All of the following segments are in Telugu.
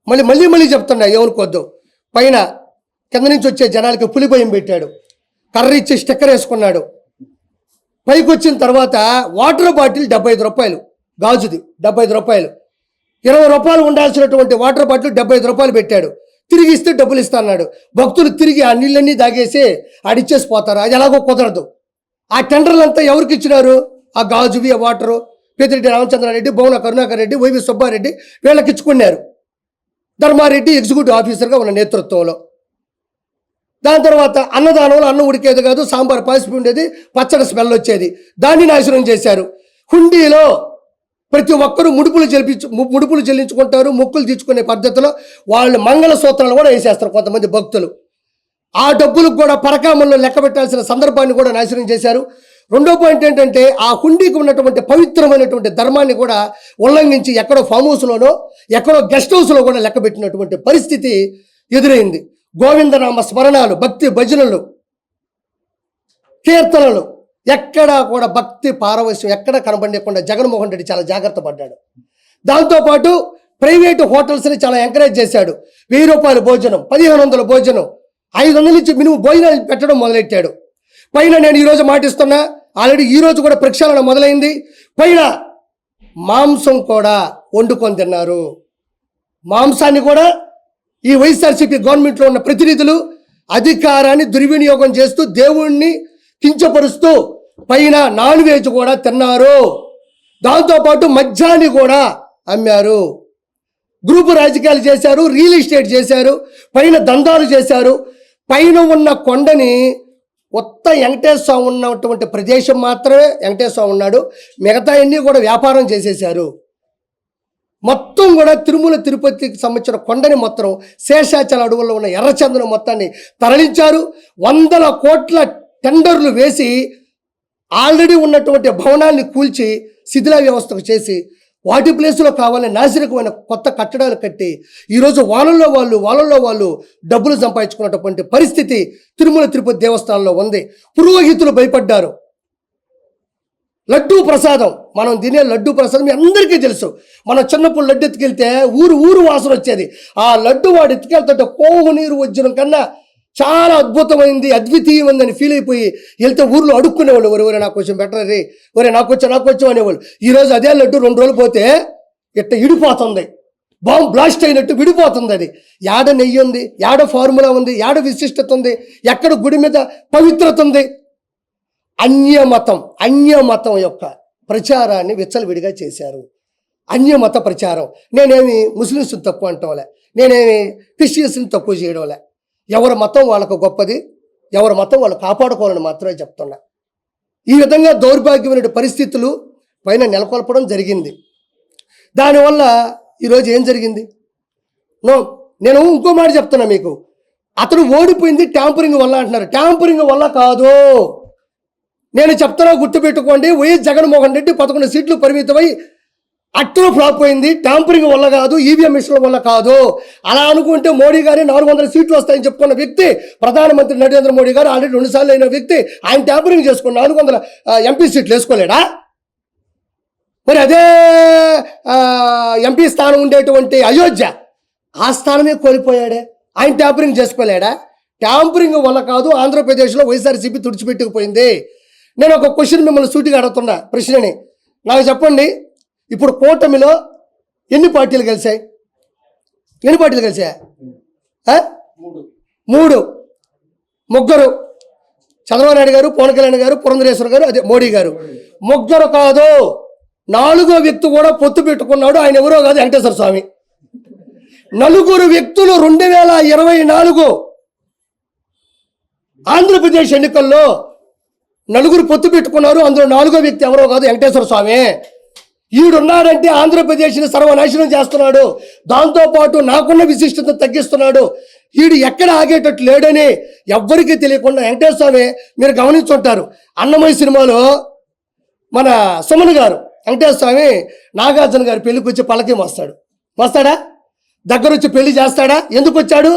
మళ్ళీ మళ్ళీ చెప్తున్నా, ఏమనుకోవద్దు. పైన కింద నుంచి వచ్చే జనాలకి పులి భయం పెట్టాడు, కర్ర ఇచ్చి స్టిక్కర్ వేసుకున్నాడు. పైకి వచ్చిన తర్వాత వాటర్ బాటిల్ 75 రూపాయలు, గాజుది 75 రూపాయలు, 20 రూపాయలు ఉండాల్సినటువంటి వాటర్ బాటిల్ 75 రూపాయలు పెట్టాడు. తిరిగి ఇస్తే డబ్బులు ఇస్తా అన్నాడు. భక్తులు తిరిగి ఆ నీళ్ళన్నీ దాగేసి ఆడిచ్చేసి పోతారు. అది ఎలాగో కుదరదు. ఆ టెండర్లంతా ఎవరికి ఇచ్చినారు? ఆ గాజువి, ఆ వాటరు పెద్దిరెడ్డి రామచంద్రారెడ్డి, భువన కరుణాకర్ రెడ్డి, వైవి సుబ్బారెడ్డి వీళ్ళకి ఇచ్చుకున్నారు. ధర్మారెడ్డి ఎగ్జిక్యూటివ్ ఆఫీసర్గా ఉన్న నేతృత్వంలో. దాని తర్వాత అన్నదానంలో అన్నం ఉడికేది కాదు, సాంబార్ పాసిపి ఉండేది, పచ్చడి స్మెల్ వచ్చేది. దాన్ని నాశనం చేశారు. హుండీలో ప్రతి ఒక్కరూ ముడుపులు చెల్లించుకుంటారు, మొక్కులు తీర్చుకునే పద్ధతిలో వాళ్ళు మంగళసూత్రాలు కూడా వేసేస్తారు కొంతమంది భక్తులు. ఆ డబ్బులకు కూడా పరకామంలో లెక్క పెట్టాల్సిన సందర్భాన్ని కూడా నాశనం చేశారు. రెండో పాయింట్ ఏంటంటే, ఆ హుండీకి ఉన్నటువంటి పవిత్రమైనటువంటి ధర్మాన్ని కూడా ఉల్లంఘించి ఎక్కడో ఫామ్ హౌస్లోనో ఎక్కడో గెస్ట్ హౌస్లో కూడా లెక్క పెట్టినటువంటి పరిస్థితి ఎదురైంది. గోవిందనామ స్మరణాలు, భక్తి భజనలు, కీర్తనలు, ఎక్కడా కూడా భక్తి పారవశ్యం ఎక్కడ కనబడకుండా జగన్మోహన్ రెడ్డి చాలా జాగ్రత్త పడ్డాడు. దాంతోపాటు ప్రైవేటు హోటల్స్ని చాలా ఎంకరేజ్ చేశాడు. 1000 రూపాయల భోజనం, 1500 భోజనం, 500 నుంచి మినిమం భోజనాలు పెట్టడం మొదలెట్టాడు. పైన నేను ఈరోజు మాటిస్తున్నా, ఆల్రెడీ ఈరోజు కూడా ప్రక్షాళన మొదలైంది. పైన మాంసం కూడా వండుకొని తిన్నారు. మాంసాన్ని కూడా ఈ వైఎస్ఆర్సీపీ గవర్నమెంట్లో ఉన్న ప్రతినిధులు అధికారాన్ని దుర్వినియోగం చేస్తూ దేవుణ్ణి కించపరుస్తూ పైన నాన్ వెజ్ కూడా తిన్నారు. దాంతోపాటు మద్యాన్ని కూడా అమ్మారు. గ్రూపు రాజకీయాలు చేశారు, రియల్ ఎస్టేట్ చేశారు, పైన దందాలు చేశారు. పైన ఉన్న కొండని కొత్త వెంకటేశ్వర స్వామి ఉన్నటువంటి ప్రదేశం మాత్రమే వెంకటేశ్వర స్వామి ఉన్నాడు, మిగతా అన్నీ కూడా వ్యాపారం చేసేశారు. మొత్తం కూడా తిరుమల తిరుపతికి సంబంధించిన కొండని మొత్తం శేషాచల అడవుల్లో ఉన్న ఎర్రచందనం మొత్తాన్ని తరలించారు. 100 కోట్ల టెండర్లు వేసి ఆల్రెడీ ఉన్నటువంటి భవనాల్ని కూల్చి శిథిల వ్యవస్థకు చేసి వాటి ప్లేసులో కావాలని నాసిరకమైన కొత్త కట్టడాలు కట్టి ఈరోజు వాళ్ళల్లో వాళ్ళు డబ్బులు సంపాదించుకున్నటువంటి పరిస్థితి తిరుమల తిరుపతి దేవస్థానంలో ఉంది. పురోహితులు భయపడ్డారు. లడ్డూ ప్రసాదం, మనం తినే లడ్డూ ప్రసాదం మీ అందరికీ తెలుసు. మనం చిన్నప్పుడు లడ్డు ఎత్తుకెళ్తే ఊరు వాసన వచ్చేది. ఆ లడ్డు వాడు ఎత్తుకెళ్తుంటే కోహు నీరు వచ్చిన కన్నా చాలా అద్భుతమైంది, అద్వితీయమైందని ఫీల్ అయిపోయి వెళ్తే ఊర్లో అడుక్కునేవాళ్ళు, ఒరే నాకు కొంచెం బెటర్ రే, ఒరే నాకు వచ్చి అనేవాళ్ళు. ఈరోజు అదే లడ్డు 2 రోజులు పోతే ఇట్ట ఇడిపోతుంది, బాంబు బ్లాస్ట్ అయినట్టు విడిపోతుంది. అది యాడ నెయ్యి ఉంది, యాడ ఫార్ములా ఉంది, యాడ విశిష్టత ఉంది, ఎక్కడ గుడి మీద పవిత్రత ఉంది. అన్యమతం యొక్క ప్రచారాన్ని విచ్చలవిడిగా చేశారు. అన్యమత ప్రచారం. నేనేమి ముస్లిమ్స్ని తక్కువ అంటంలే, నేనేమి క్రిస్టియన్స్ని తక్కువ చేయడంలే. ఎవరి మతం వాళ్ళకు గొప్పది, ఎవరి మతం వాళ్ళు కాపాడుకోవాలని మాత్రమే చెప్తున్నా. ఈ విధంగా దౌర్భాగ్యమైన పరిస్థితులు పైన నెలకొల్పడం జరిగింది. దానివల్ల ఈరోజు ఏం జరిగింది? నేను ఇంకో మాట చెప్తున్నా మీకు. అతను ఓడిపోయింది ట్యాంపరింగ్ వల్ల అంటున్నారు. ట్యాంపరింగ్ వల్ల కాదు, నేను చెప్తున్నా, గుర్తుపెట్టుకోండి. వైఎస్ జగన్మోహన్ రెడ్డి 11 సీట్లు పరిమితమై అట్టులో ఫ్లాప్ అయింది. ట్యాంపరింగ్ వల్ల కాదు, ఈవీఎం మిషన్ల వల్ల కాదు. అలా అనుకుంటే మోడీ గారి 400 సీట్లు వస్తాయని చెప్పుకున్న వ్యక్తి ప్రధానమంత్రి నరేంద్ర మోడీ గారు ఆల్రెడీ 2 సార్లు అయిన వ్యక్తి. ఆయన ట్యాంపరింగ్ చేసుకుని 400 ఎంపీ సీట్లు వేసుకోలేడా? మరి అదే ఎంపీ స్థానం ఉండేటువంటి అయోధ్య, ఆ స్థానమే కోల్పోయాడే. ఆయన ట్యాంపరింగ్ చేసుకోలేడా? ట్యాంపరింగ్ వల్ల కాదు, ఆంధ్రప్రదేశ్లో వైఎస్ఆర్సీపీ తుడిచిపెట్టుకుపోయింది. నేను ఒక క్వశ్చన్ మిమ్మల్ని సూటిగా అడుగుతున్నా, ప్రశ్నని నాకు చెప్పండి. ఇప్పుడు కూటమిలో ఎన్ని పార్టీలు కలిసాయి? 3. ముగ్గురు, చంద్రబాబు నాయుడు గారు, పవన్ కళ్యాణ్ గారు, పురంధరేశ్వర గారు, అదే మోడీ గారు. ముగ్గురు కాదు, 4వ వ్యక్తి కూడా పొత్తు పెట్టుకున్నాడు. ఆయన ఎవరో కాదు, వెంకటేశ్వర స్వామి. 4 వ్యక్తులు 2024 ఆంధ్రప్రదేశ్ ఎన్నికల్లో 4 పొత్తు పెట్టుకున్నారు. అందులో 4వ వ్యక్తి ఎవరో కాదు, వెంకటేశ్వర స్వామి. ఈడున్నాడంటే ఆంధ్రప్రదేశ్ని సర్వనాశనం చేస్తున్నాడు. దాంతోపాటు నాకున్న విశిష్టత తగ్గిస్తున్నాడు. ఈడు ఎక్కడ ఆగేటట్టు లేడని ఎవ్వరికీ తెలియకుండా వెంకటేశ్వర స్వామి, మీరు గమనించుంటారు, అన్నమయ్య సినిమాలో మన సుమన్ గారు వెంకటేశ్వర స్వామి నాగార్జున గారి పెళ్లికి వచ్చి పలకి వస్తాడా? దగ్గర వచ్చి పెళ్లి చేస్తాడా? ఎందుకు వచ్చాడు?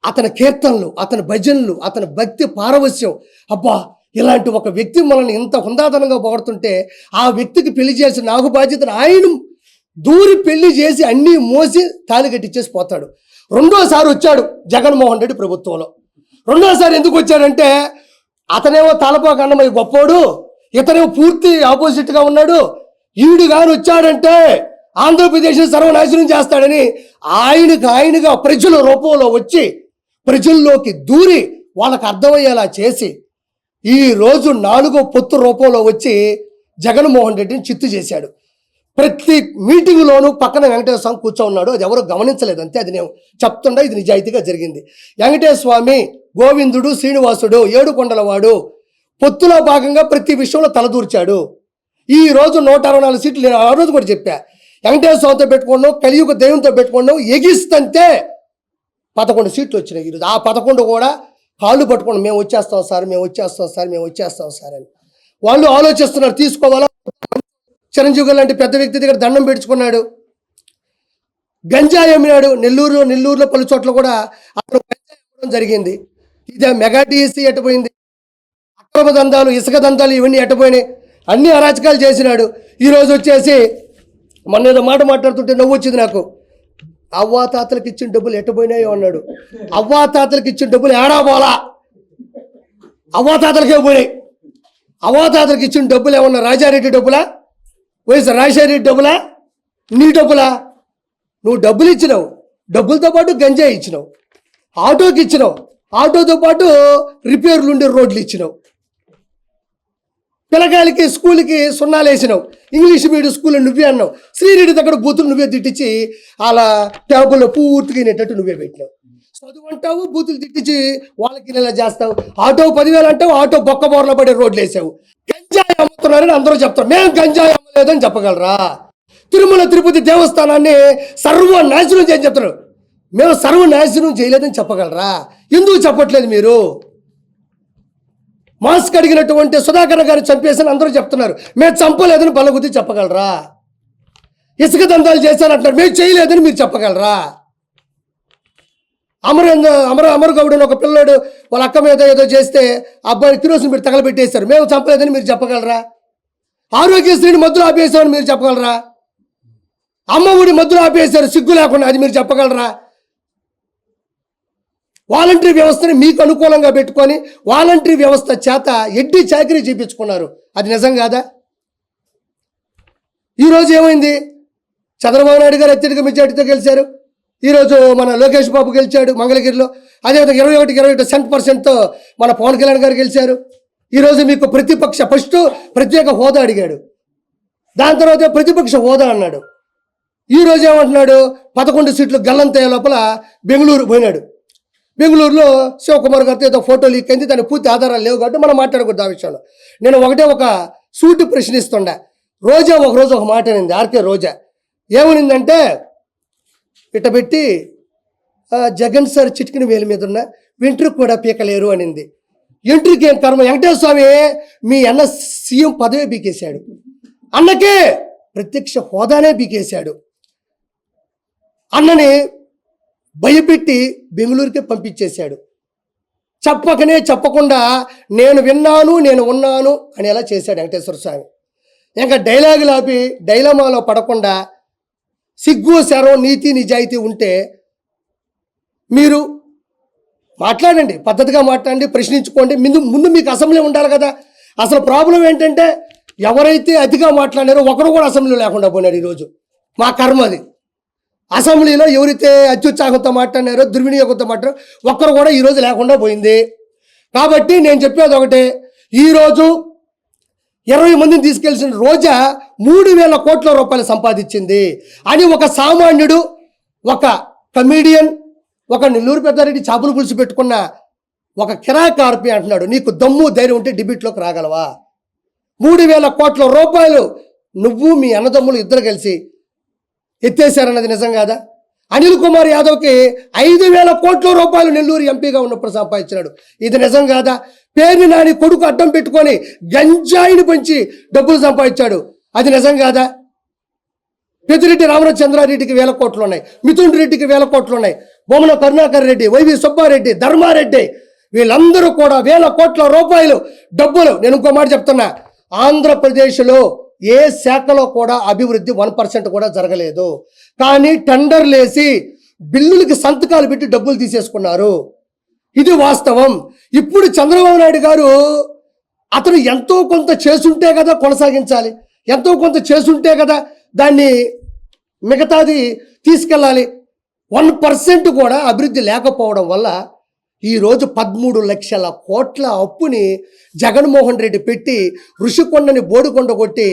అతని కీర్తనలు, అతని భజనలు, అతని భక్తి పారవశ్యం. అబ్బా, ఇలాంటి ఒక వ్యక్తి మనల్ని ఇంత హుందాతనంగా పొగడుతుంటే ఆ వ్యక్తికి పెళ్లి చేసిన నాకు బాధ్యతను ఆయన దూరి పెళ్లి చేసి అన్నీ మోసి తాళి కట్టించేసి పోతాడు. రెండోసారి వచ్చాడు జగన్మోహన్ రెడ్డి ప్రభుత్వంలో. రెండోసారి ఎందుకు వచ్చాడంటే అతనేమో తలపోక అన్నమయ్య గొప్పోడు, ఇతనేమో పూర్తి ఆపోజిట్గా ఉన్నాడు. ఈడు గాని వచ్చాడంటే ఆంధ్రప్రదేశ్ సర్వనాశనం చేస్తాడని ఆయనగా ప్రజల రూపంలో వచ్చి ప్రజల్లోకి దూరి వాళ్ళకి అర్థమయ్యేలా చేసి ఈ రోజు 4వ పొత్తు రూపంలో వచ్చి జగన్మోహన్ రెడ్డిని చిత్తు చేశాడు. ప్రతి మీటింగ్లోనూ పక్కన వెంకటేశ్వర స్వామి కూర్చోన్నాడు. అది ఎవరు గమనించలేదు, అంతే. అది నేను చెప్తుండా, ఇది నిజాయితీగా జరిగింది. వెంకటేశ్వర స్వామి, గోవిందుడు, శ్రీనివాసుడు, ఏడుకొండలవాడు పొత్తులో భాగంగా ప్రతి విషయంలో తలదూర్చాడు. ఈ రోజు 164 సీట్లు నేను ఆ రోజు కూడా చెప్పా. వెంకటేశ్వర స్వామితో పెట్టుకున్నాం, కలియుగ దేవునితో పెట్టుకున్నాం, ఎగిస్తంతే 11 సీట్లు వచ్చినాయి. ఈరోజు ఆ 11 కూడా కాళ్ళు పట్టుకోండి, మేము వచ్చేస్తాం సార్, మేము వచ్చేస్తాం సార్, మేము వచ్చేస్తాం సార్ అని వాళ్ళు ఆలోచిస్తున్నారు. తీసుకోవాలా? చిరంజీవి గారు లాంటి పెద్ద వ్యక్తి దగ్గర దండం పెట్టుకున్నాడు. గంజాయి అమ్మినాడు. నెల్లూరులో పలు చోట్ల కూడా అక్కడ గంజాయి అమ్మడం జరిగింది. ఇదే మెగా టీఎస్సీ ఎట్టపోయింది, అక్రమ దందాలు, ఇసుక దందాలు ఇవన్నీ ఎట్టపోయినాయి. అన్ని అరాచకాలు చేసినాడు. ఈరోజు వచ్చేసి మొన్న ఏదో మాట మాట్లాడుతుంటే నవ్వు వచ్చింది నాకు. అవ్వాతాతలకు ఇచ్చిన డబ్బులు ఎట్టపోయినాయో అన్నాడు. అవ్వాతాతలకు ఇచ్చిన డబ్బులు ఏడా పోలా, అవ్వాతాతలకే పోయినాయి. అవ్వాతాతలకు ఇచ్చిన డబ్బులు ఏమన్నా రాజారెడ్డి డబ్బులా, వైఎస్ రాజశేఖర డబ్బులా, నీ డబ్బులా? నువ్వు డబ్బులు ఇచ్చినావు, డబ్బులతో పాటు గంజాయి ఇచ్చినావు, ఆటోకి ఇచ్చినావు, ఆటోతో పాటు రిపేర్లు ఉండే రోడ్లు ఇచ్చినావు, పిల్లకాయలకి స్కూల్కి సున్నాలు వేసినావు, ఇంగ్లీష్ మీడియం స్కూల్లో నువ్వే అన్నావు, శ్రీరెడ్డి దగ్గర బూతులు నువ్వే తిట్టించి అలా టేబుల్లో పూర్తిగా వినేటట్టు నువ్వే పెట్టినావు. చదువు అంటావు, బూతులు తిట్టించి వాళ్ళకి ఇలా చేస్తావు. ఆటో 10,000 అంటావు, ఆటో బొక్క బోర్లో పడే రోడ్లు వేసావు. గంజాయి అమ్ముతున్నారని అందరూ చెప్తారు, మేము గంజాయి అమ్మలేదని చెప్పగలరా? తిరుమల తిరుపతి దేవస్థానాన్ని సర్వనాశనం చేయని చెప్తారు, మేము సర్వనాశనం చేయలేదని చెప్పగలరా? ఎందుకు చెప్పట్లేదు మీరు? మాస్క్ అడిగినటువంటి సుధాకర్ గారిని చంపేసని అందరూ చెప్తున్నారు, మేము చంపలేదని బలగుద్ది చెప్పగలరా? ఇసుక దందాలు చేశారంటున్నారు, మేము చేయలేదని మీరు చెప్పగలరా? అమర గౌడ్ అని ఒక పిల్లోడు వాళ్ళ అక్క మీద ఏదో చేస్తే అబ్బాయిని కిరోసిన్ మీరు తగలబెట్టేశారు, మేము చంపలేదని మీరు చెప్పగలరా? ఆరోగ్యశ్రీని మధ్యలో ఆపేశారని మీరు చెప్పగలరా? అమ్మఒడి మధ్యలో ఆపేశారు సిగ్గు లేకుండా, అది మీరు చెప్పగలరా? వాలంటరీ వ్యవస్థని మీకు అనుకూలంగా పెట్టుకొని వాలంటరీ వ్యవస్థ చేత ఎడ్డి చాకరీ చేయించుకున్నారు, అది నిజం కాదా? ఈరోజు ఏమైంది? చంద్రబాబు నాయుడు గారు అత్యధిక మెజార్టీతో గెలిచారు. ఈరోజు మన లోకేష్ బాబు గెలిచాడు మంగళగిరిలో. అదేవిధంగా 21% మన పవన్ కళ్యాణ్ గారు గెలిచారు. ఈరోజు మీకు ఫస్ట్ ప్రత్యేక హోదా అడిగాడు, దాని తర్వాత ప్రతిపక్ష హోదా అన్నాడు. ఈరోజు ఏమంటున్నాడు? 11 సీట్లు గల్లంతయ్యే లోపల బెంగళూరు పోయినాడు. బెంగళూరులో శివకుమార్ గారితో ఏదో ఫోటో లీక్ అయింది, దానికి పూర్తి ఆధారాలు లేవు కాబట్టి మనం మాట్లాడకూడదు ఆ విషయంలో. నేను ఒక సూటి ప్రశ్నిస్తుండా. రోజా ఒకరోజు ఒక మాట అనింది, ఆర్కే రోజా. ఏమనిందంటే, ఇట్ట పెట్టి జగన్ సార్ చిటికిన వేలు మీద ఉన్న వెంట్రుకు కూడా పీకలేరు అనింది. ఎంట్రుకి ఏం కర్మ? వెంకటేశ్వర స్వామి మీ అన్న సీఎం పదవి పీకేశాడు, అన్నకే ప్రత్యక్ష హోదానే పీకేశాడు. అన్నని భయపెట్టి బెంగళూరుకే పంపించేశాడు. చెప్పకుండా నేను విన్నాను, నేను ఉన్నాను అని ఎలా చేశాడు వెంకటేశ్వర స్వామి. ఇంకా డైలాగులు ఆపి డైలమాలో పడకుండా సిగ్గు శరం నీతి నిజాయితీ ఉంటే మీరు మాట్లాడండి, పద్ధతిగా మాట్లాడండి, ప్రశ్నించుకోండి. ముందు మీకు అసెంబ్లీ ఉండాలి కదా. అసలు ప్రాబ్లం ఏంటంటే ఎవరైతే అతిగా మాట్లాడారో ఒకరు కూడా అసెంబ్లీ లేకుండా పోయినారు. ఈరోజు మా కర్మ అది. అసెంబ్లీలో ఎవరైతే అత్యుత్సాహంతో మాట్లాడారో, దుర్వినియోగంతో మాట్లాడారో ఒక్కరు కూడా ఈరోజు లేకుండా పోయింది. కాబట్టి నేను చెప్పేది ఒకటే, ఈరోజు 20 మందిని తీసుకెళ్లిన రోజా 3,000 కోట్ల రూపాయలు సంపాదించింది అని ఒక సామాన్యుడు, ఒక కమీడియన్, ఒక నెల్లూరు పెద్దారెడ్డి చేపలు పులుసు పెట్టుకున్న ఒక కిరాకార్పి అంటున్నాడు, నీకు దమ్ము ధైర్యం ఉంటే డిబేట్లోకి రాగలవా? 3,000 కోట్ల రూపాయలు నువ్వు మీ అన్నదమ్ములు ఇద్దరు కలిసి ఎత్తేసారన్నది నిజం కాదా? అనిల్ కుమార్ యాదవ్కి 5,000 కోట్ల రూపాయలు నెల్లూరు ఎంపీగా ఉన్నప్పుడు సంపాదించినాడు, ఇది నిజం కాదా? పేరుని నాని కొడుకు అడ్డం పెట్టుకొని గంజాయిని పెంచి డబ్బులు సంపాదించాడు, అది నిజం కాదా? పెద్దిరెడ్డి రామచంద్రారెడ్డికి 1,000 కోట్లు ఉన్నాయి, మిథున్ రెడ్డికి 1,000 కోట్లు ఉన్నాయి, బొమ్మన కరుణాకర్ రెడ్డి, వైవి సుబ్బారెడ్డి, ధర్మారెడ్డి, వీళ్ళందరూ కూడా 1,000 కోట్ల రూపాయలు డబ్బులు. నేను ఇంకో మాట చెప్తున్నా, ఆంధ్రప్రదేశ్లో ఏ శాఖలో కూడా అభివృద్ధి 1% కూడా జరగలేదు. కానీ టెండర్లు వేసి బిల్లులకి సంతకాలు పెట్టి డబ్బులు తీసేసుకున్నారు. ఇది వాస్తవం. ఇప్పుడు చంద్రబాబు నాయుడు గారు అతను ఎంతో కొంత చేసుంటే కదా కొనసాగించాలి, ఎంతో కొంత చేసుంటే కదా దాన్ని మిగతాది తీసుకెళ్ళాలి. 1% కూడా అభివృద్ధి లేకపోవడం వల్ల ఈరోజు 13 లక్షల కోట్ల అప్పుని జగన్మోహన్ రెడ్డి పెట్టి ఋషికొండని బోడికొండ కొట్టి